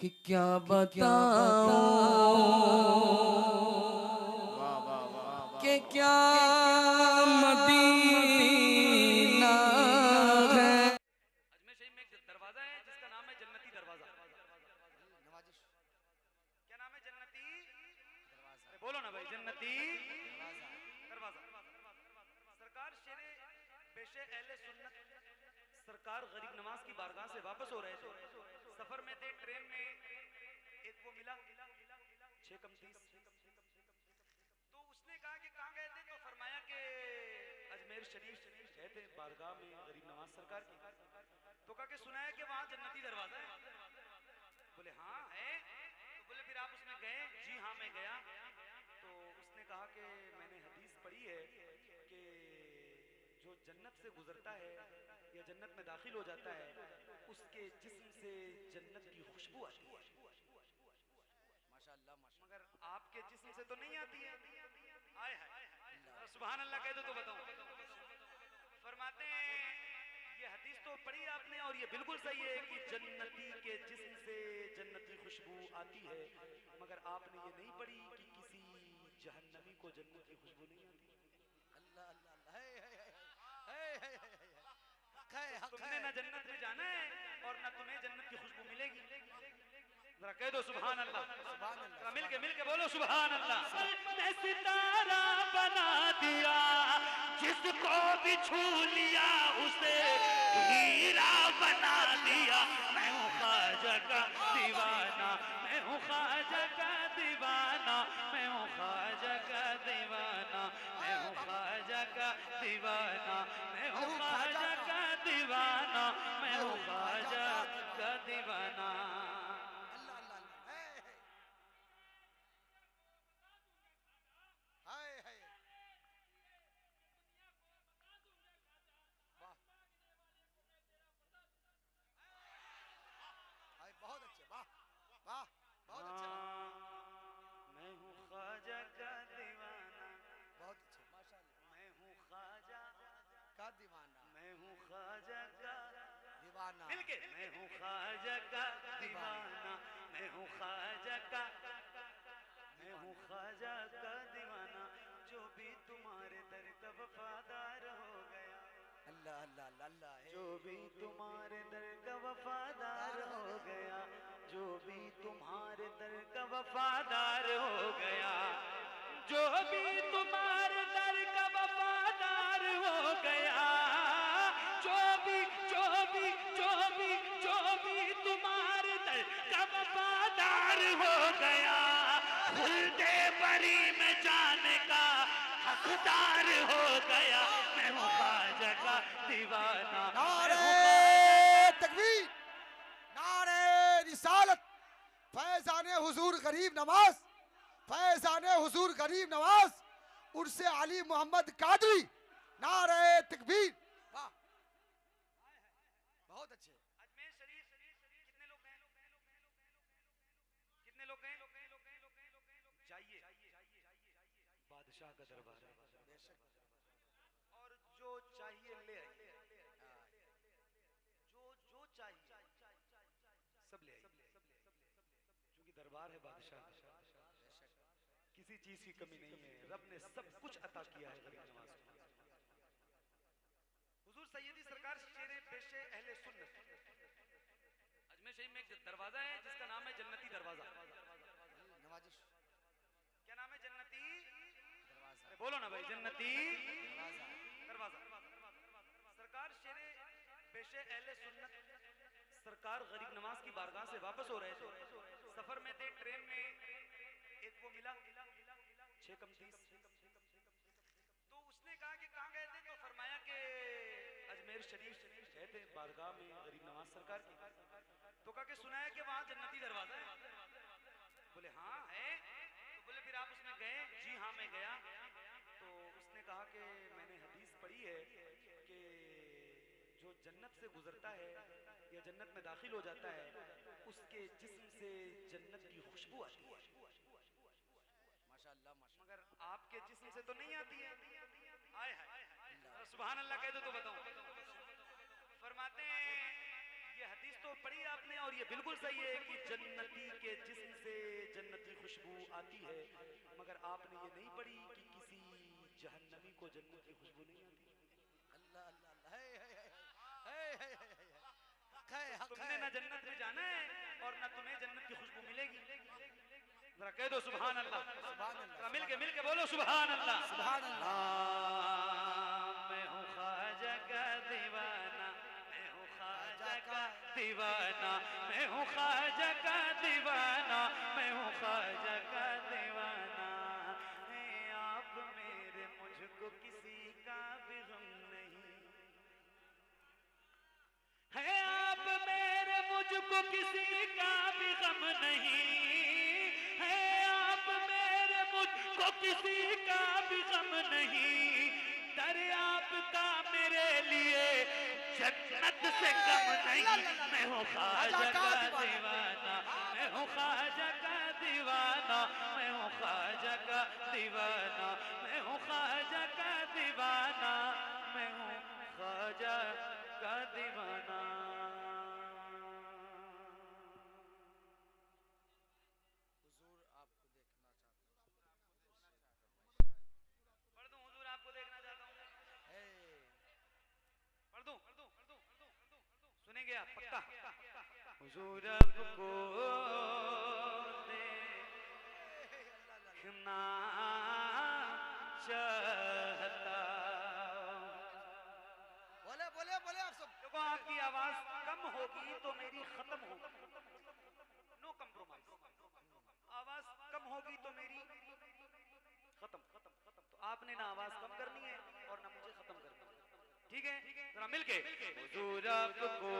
कि क्या बताऊं कि क्या मदीना है। अजमेर शरीफ में एक दरवाजा है जिसका नाम है जन्नती दरवाजा। क्या नाम है? जन्नती दरवाजा। बोलो ना भाई, जन्नती दरवाजा। सरकार शेरे पेशे अहले सुन्नत सरकार गरीब नवाज की बारगाह से वापस हो रहे थे। सफर में थे, ट्रेन में एक वो मिला 6 कम 30। तो उसने कहा कि कहाँ गए थे? तो फरमाया कि अजमेर शरीफ गए थे बारगाह में गरीब नवाज सरकार की। तो कहा कि सुना है कि वहाँ जन्नती दरवाजा है। बोले हाँ है। तो बोले फिर आप उसमें गए? जी हाँ मैं गया। तो उसने कहा कि मैंने हदीस पढ़ी है कि जो जन्नत से गुजरता है या जन्नत में दाखिल हो जाता है उसके जिस्म से जन्नत की खुशबू आती है। माशाअल्लाह माशाअल्लाह। मगर आपके जिस्म से तो नहीं आती है। आए हाय, सुभान अल्लाह कह दो तो बताऊं। फरमाते हैं ये हदीस तो पढ़ी आपने और ये बिल्कुल सही है कि जन्नती के जिस्म से जन्नती खुशबू आती है, मगर आपने ये नहीं पढ़ी कि किसी जहन्नमी को जन्नत की खुशबू नहीं आती। अल्लाह अल्लाह तुमने ना जन्नत में जाना है और ना तुम्हें जन्नत की खुशबू मिलेगी। जरा कह दो सुभान अल्लाह। मिल के बोलो सुभान अल्लाह। ने सितारा बना दिया, जिसको भी छू लिया उसे हीरा बना दिया। मैं हूँ ख्वाजा का दीवाना, मैं हूँ ख्वाजा का दीवाना, मैं हूँ ख्वाजा का दीवाना, मैं हूँ ख्वाजा का दीवाना, मैं हूँ ख्वाजा का दीवाना, मैं हूँ ख्वाजा का दीवाना। बहुत अच्छे, वाह वाह, बहुत अच्छे। मैं हूँ ख्वाजा का दीवाना, बहुत अच्छे माशाअल्लाह। मैं हूँ ख्वाजा का दीवाना, मैं हूँ ख्वाजा का दीवाना। मिलके मैं हूँ ख्वाजा का दीवाना, मैं हूँ ख्वाजा का, मैं हूँ ख्वाजा का दीवाना। जो भी तुम्हारे दर का वफादार हो गया, अल्लाह अल्लाह अल्लाह, जो भी तुम्हारे दर का वफादार हो गया, जो भी तुम्हारे दर का वफादार हो गया, जो भी तुम्हारे दर का वफादार हो गया, जो भी जो भी जो भी जो भी तुम्हारे दर का वफादार हो गया, खुल्दे बरी में जाने का हकदार हो गया। मैं हूँ ख्वाजा का दीवाना। नारे तकबीर, नारे रिसालत, फैज़ाने हुजूर गरीब नवाज, फैज़ाने हुजूर गरीब नवाज, उर्से अली मोहम्मद कादरी। नारे तकबीर, वाह बहुत अच्छे। अजमेर शरीफ कितने लोग हैं? कितने लोग हैं? जाइए, बादशाह का दरबार है और जो चाहिए ले आइए, जो जो चाहिए सब ले आइए, क्योंकि दरबार है बादशाह का। किसी चीज की कमी नहीं है, रब ने सब कुछ अता किया है गरीब नवाज को। हुजूर सैयदी सरकार शेरे पेशे अहले सुन्नत अजमेर शरीफ में एक दरवाजा है जिसका नाम है जन्नती दरवाजा। नवाजिश, क्या नाम है? जन्नती दरवाजा। बोलो ना भाई, जन्नती दरवाजा। सरकार शेरे पेशे अहले सुन्नत सरकार गरीब नवाज की बारगाह से वापस हो रहे थे। सफर में थे, ट्रेन में एक वो मिला 6 कम 30। तो उसने कहा कि कहाँ गए थे? तो फरमाया कि अजमेर शरीफ गए थे बारगाह में गरीब नवाज सरकार की। तो कहा कि सुना है कि वहाँ जन्नती दरवाजा है। बोले हाँ है। तो बोले फिर आप उसमें गए? जी हाँ मैं गया। तो उसने कहा कि मैंने हदीस पढ़ी है कि जो जन्नत से गुजरता है या जन्नत में दाखिल हो जाता है उसके जिस्म से जन्नत की खुशबू आती है। माशाअल्लाह माशाअल्लाह। मगर आपके जिस्म से तो नहीं आती है। आए हाय, सुभान अल्लाह कह दो तो बताऊं। फरमाते हैं ये हदीस तो पढ़ी आपने और ये बिल्कुल सही है कि जन्नती जहन्नमी को जन्नत की खुशबू नहीं आती? अल्लाह अल्लाह अल्लाह, है तुमने ना जन्नत में जाना है और ना तुम्हें जन्नत की खुशबू मिलेगी। जरा कह दो सुभान अल्लाह। सुभान अल्लाह, मिलके बोलो सुभान अल्लाह। सुभान अल्लाह। मैं हूँ ख्वाजा का दीवाना, मैं हूँ ख्वाजा का दीवाना, मैं हूँ ख्वाजा का दीवाना, मैं हूँ ख्वाजा का दीवाना। है आप मेरे मुझको किसी का भी गम नहीं, है आप मेरे मुझको किसी का भी गम नहीं, है आप मेरे मुझको किसी का भी गम नहीं। डर आपका मेरे लिए जन्नत से कम नहीं। मैं हूँ ख्वाजा का दीवाना, मैं हूँ ख्वाजा का दीवाना, मैं हूँ ख्वाजा का दीवाना, मैं हूँ ख्वाजा का दीवाना, मैं हूँ ख्वाजा का दीवाना। हुजूर आपको देखना चाहता हूँ। पढ़ दूं हुजूर आपको देखना चाहता हूँ। हे, पढ़ दूं सुनेंगे आप पक्का? हुजूर आपको देखना चाहता। बोले बोले बोले आप सब। देखो आपकी आवाज कम होगी तो मेरी खत्म होगी, नो कम्प्रोमाइज। आवाज कम होगी तो मेरी खत्म। तो आपने ना आवाज कम करनी है और ना मुझे खत्म करनी है, ठीक है? जरा मिलके हुजूर आपको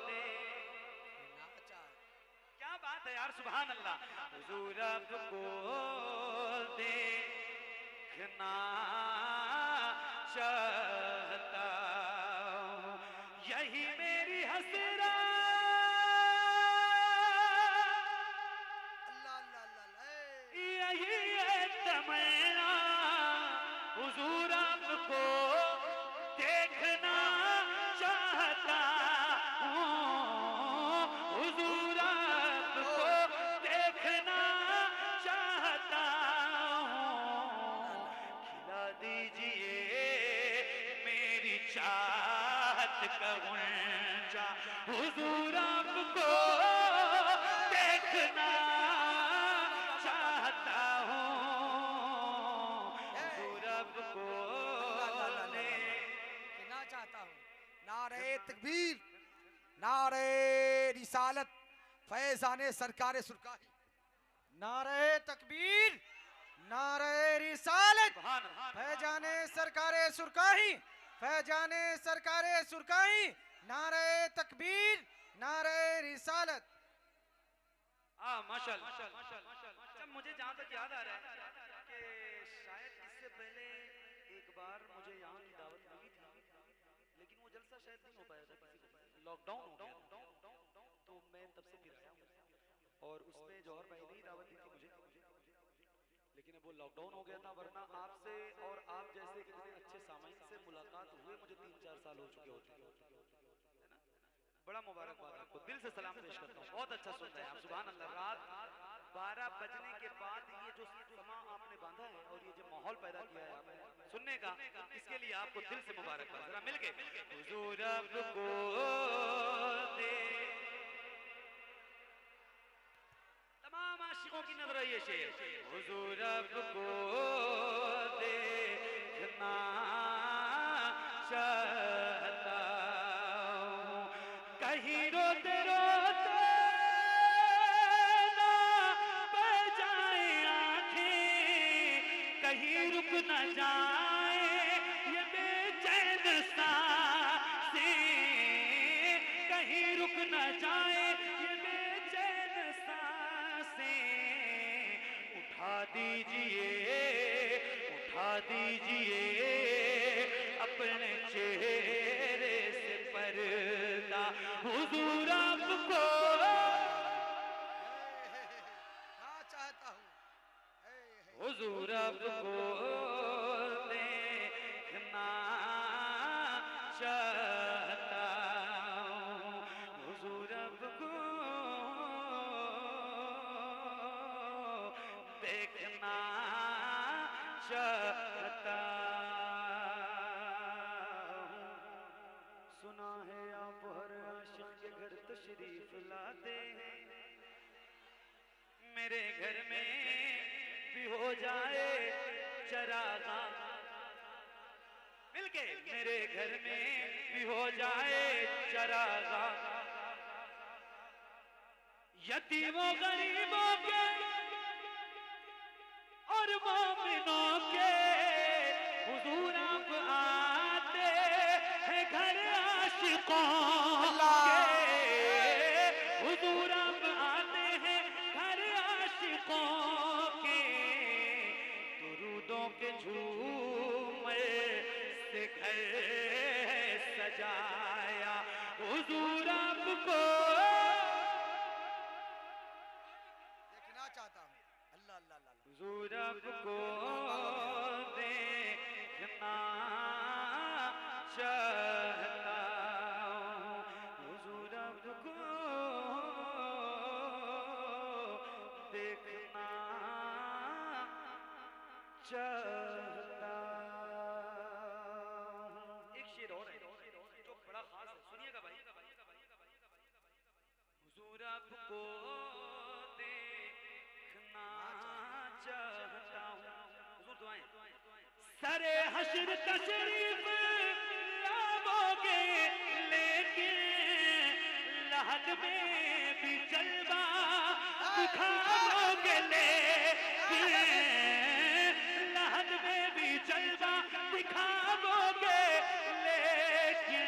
देखना चाहता, क्या बात है यार, सुभान अल्लाह। हुजूर आपको देखना चाहता हूं, यही मेरी हसरत, अल्लाह अल्लाह अल्लाह, हे। यही है तमन्ना। हुजूर आपको देखना चाहता हूँ, हुजूर आपको देखना चाहता हूँ। खिला दीजिए मेरी चाहत का गुंजा, हुजूर आपको देखना चाहता हूँ, हुजूर आपको देखना चाहता हूँ। नारे तकबीर, नारे रिसालत, फैजाने सरकारे सुरकाही। नारे तकबीर, नारे रिसालत, फैजाने सरकारे सुरकाही, फैजाने सरकारे सुरकाही। नारे तकबीर, नारे रिसालत। माशाल्लाह। अच्छा, मुझे जहाँ तक याद आ रहा है कि शायद इससे पहले एक बार मुझे यहाँ की दावत मिली थी, लेकिन वो जलसा शायद नहीं हो पाया था, लॉकडाउन हो गया, तो मैं तब से फिर आया हूँ। और उसमें जौहर भाई ने ही दावत दी थी मुझे, लेकिन अब वो लॉकडाउन हो गया था, वरना आपसे और आप जैसे कितने अच्छे सामाइन से मुलाकात हुए मुझे 3-4 साल हो चुके होते हैं, है ना? बड़ा मुबारकबाद आपको, दिल से सलाम पेश करता हूँ। बहुत अच्छा सुन रहे हैं आप, सुभान अल्लाह। रात 12 बजने के बाद ये जो समा आपने बांधा है और ये जो माहौल पैदा किया है आपने सुनने का, इसके लिए आपको दिल से मुबारकबाद। जरा मिलके हुजूर आपको तमाम आशिकों की नजर ये शेर, हुजूर आपको देखना चाहता हूं, कहीं रोते रोते ना बह जाए आंखें, कहीं रुक न जाए ये बेचैन सांसें, कहीं रुक न जाए ये बेचैन सांसें। उठा दीजिए अपने चेहरे से पर्दा, हुजूर आपको चाहता हूँ, हुजूर आपको देखना चाहता हूँ, हुजूर आपको देखना चाहता हूँ। सुना है आप हर आशिक के घर तशरीफ लाते हैं, मेरे घर में भी हो जाए चरागा, मिलके मेरे घर में भी हो जाए चरागा। यतीमों गरीबों के और मोमिनों के हुजूर आप आते हैं घर आशिकों के, हुजूर आप आते हैं घर आशिकों के, दुरूदों के झूमर से घर सजाया हुजूर आपको देखना चाहता हूँ। अल्लाह अल्लाह अल्लाह। हुजूर आपको देखना चाहता हूँ, हुजूर आपको देखना चाहता हूँ। एक शेर और है जो बड़ा खास है, सुनिएगा भाई। हुजूर आपको देखना चाहता हूँ, हुजूर दुआएं। सरे हश्र तशरीफ लाओगे लेकिन लहद में भी जलवा दिखाओगे, लेकिन लहद में भी जलवा दिखाओगे, लेकिन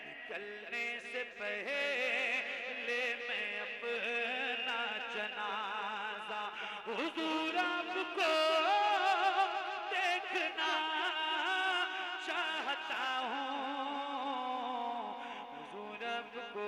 निकलने से पहले मैं अपना जनाजा हुजूर आपको देखना चाहता हूँ, हुजूर आपको